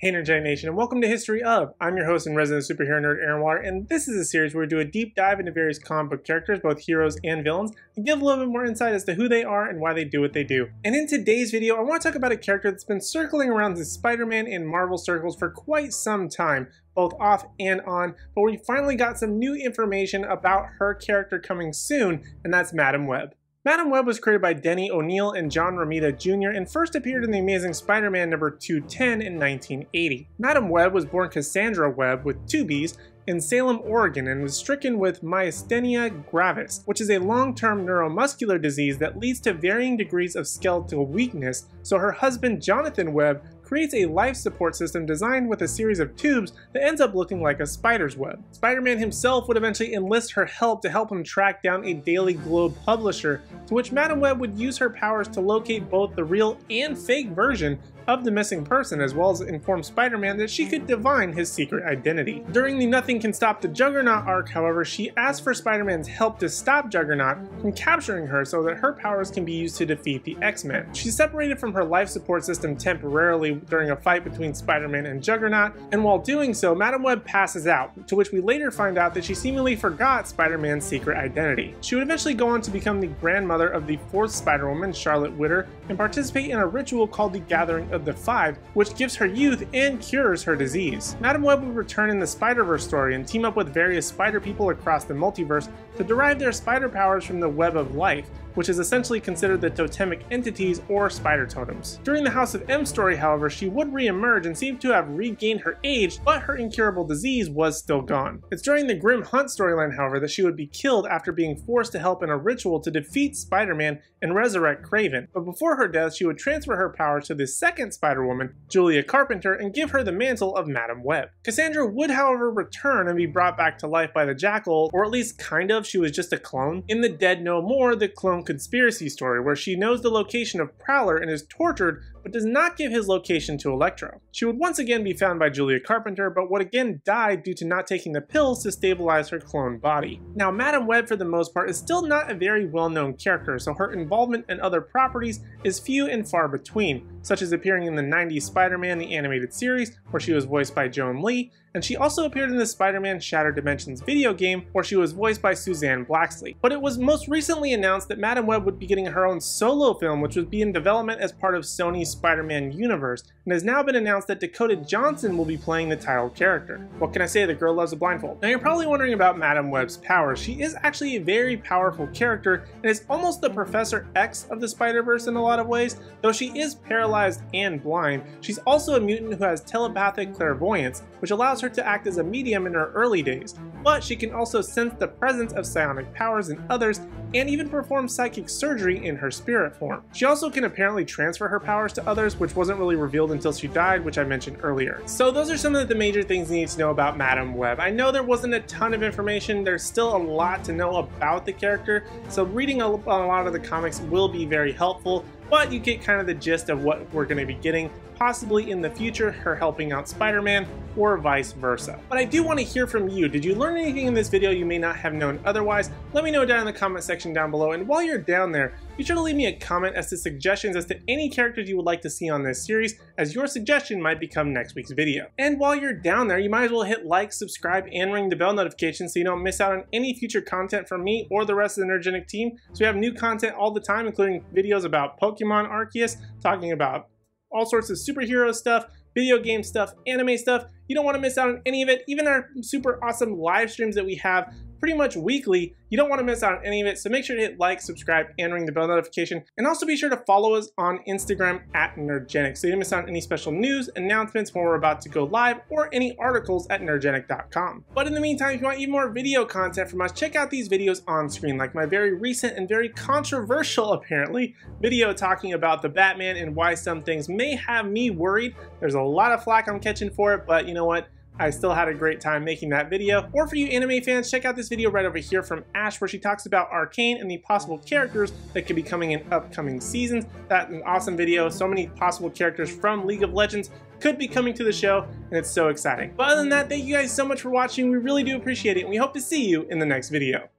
Hey Nerdgenic Nation, and welcome to History of. I'm your host and resident superhero nerd, Aaron Water, and this is a series where we do a deep dive into various comic book characters, both heroes and villains, and give a little bit more insight as to who they are and why they do what they do. And in today's video, I want to talk about a character that's been circling around the Spider-Man in Marvel circles for quite some time, both off and on, but we finally got some new information about her character coming soon, and that's Madame Webb. Madame Webb was created by Denny O'Neil and John Romita Jr. and first appeared in The Amazing Spider-Man number 210 in 1980. Madame Webb was born Cassandra Webb with 2 B's in Salem, Oregon, and was stricken with myasthenia gravis, which is a long-term neuromuscular disease that leads to varying degrees of skeletal weakness, so her husband Jonathan Webb creates a life support system designed with a series of tubes that ends up looking like a spider's web. Spider-Man himself would eventually enlist her help to help him track down a Daily Globe publisher, to which Madame Webb would use her powers to locate both the real and fake version of the missing person, as well as inform Spider-Man that she could divine his secret identity. During the Nothing Can Stop the Juggernaut arc, however, she asked for Spider-Man's help to stop Juggernaut from capturing her so that her powers can be used to defeat the X-Men. She's separated from her life support system temporarily during a fight between Spider-Man and Juggernaut, and while doing so, Madame Webb passes out, to which we later find out that she seemingly forgot Spider-Man's secret identity. She would eventually go on to become the grandmother of the 4th Spider-Woman, Charlotte Witter, and participate in a ritual called the Gathering of the Five, which gives her youth and cures her disease. Madame Webb would return in the Spider-Verse story and team up with various spider people across the multiverse to derive their spider powers from the Web of Life, which is essentially considered the totemic entities or spider totems. During the House of M story, however, she would re-emerge and seem to have regained her age, but her incurable disease was still gone. It's during the Grim Hunt storyline, however, that she would be killed after being forced to help in a ritual to defeat Spider-Man and resurrect Kraven. But before her death, she would transfer her powers to the second Spider-Woman, Julia Carpenter, and give her the mantle of Madame Webb. Cassandra would, however, return and be brought back to life by the Jackal, or at least kind of, she was just a clone, in the Dead No More, the Clone Conspiracy story, where she knows the location of Prowler and is tortured but does not give his location to Electro. She would once again be found by Julia Carpenter, but would again die due to not taking the pills to stabilize her cloned body. Now, Madame Webb, for the most part, is still not a very well-known character, so her involvement in other properties is few and far between, such as appearing in the 90s Spider-Man the Animated Series, where she was voiced by Joan Lee, and she also appeared in the Spider-Man Shattered Dimensions video game, where she was voiced by Suzanne Blacksley. But it was most recently announced that Madame Webb would be getting her own solo film, which would be in development as part of Sony's Spider-Man universe, and has now been announced that Dakota Johnson will be playing the title character. What can I say, the girl loves a blindfold. Now you're probably wondering about Madame Webb's powers. She is actually a very powerful character, and is almost the Professor X of the Spider-Verse in a lot of ways. Though she is paralyzed and blind, she's also a mutant who has telepathic clairvoyance, which allows her to act as a medium in her early days, but she can also sense the presence of psionic powers in others and even perform psychic surgery in her spirit form. She also can apparently transfer her powers to others, which wasn't really revealed until she died, which I mentioned earlier. So those are some of the major things you need to know about Madame Webb. I know there wasn't a ton of information, there's still a lot to know about the character, so reading a lot of the comics will be very helpful, but you get kind of the gist of what we're going to be getting, possibly in the future, her helping out Spider-Man, or vice versa. But I do want to hear from you. Did you learn anything in this video you may not have known otherwise? Let me know down in the comment section down below, and while you're down there, be sure to leave me a comment as to suggestions as to any characters you would like to see on this series, as your suggestion might become next week's video. And while you're down there, you might as well hit like, subscribe, and ring the bell notification so you don't miss out on any future content from me or the rest of the Nerdgenic team. So we have new content all the time, including videos about Pokemon Arceus, talking about all sorts of superhero stuff, video game stuff, anime stuff. You don't want to miss out on any of it. Even our super awesome live streams that we have pretty much weekly, you don't want to miss out on any of it, so make sure to hit like, subscribe, and ring the bell notification. And also be sure to follow us on Instagram at Nerdgenic, so you don't miss out on any special news, announcements when we're about to go live, or any articles at nerdgenic.com. But in the meantime, if you want even more video content from us, check out these videos on screen, like my very recent and very controversial, apparently, video talking about the Batman and why some things may have me worried. There's a lot of flack I'm catching for it, but you know what? I still had a great time making that video. Or for you anime fans, check out this video right over here from Ash, where she talks about Arcane and the possible characters that could be coming in upcoming seasons. That's an awesome video. So many possible characters from League of Legends could be coming to the show, and it's so exciting. But other than that, thank you guys so much for watching. We really do appreciate it, and we hope to see you in the next video.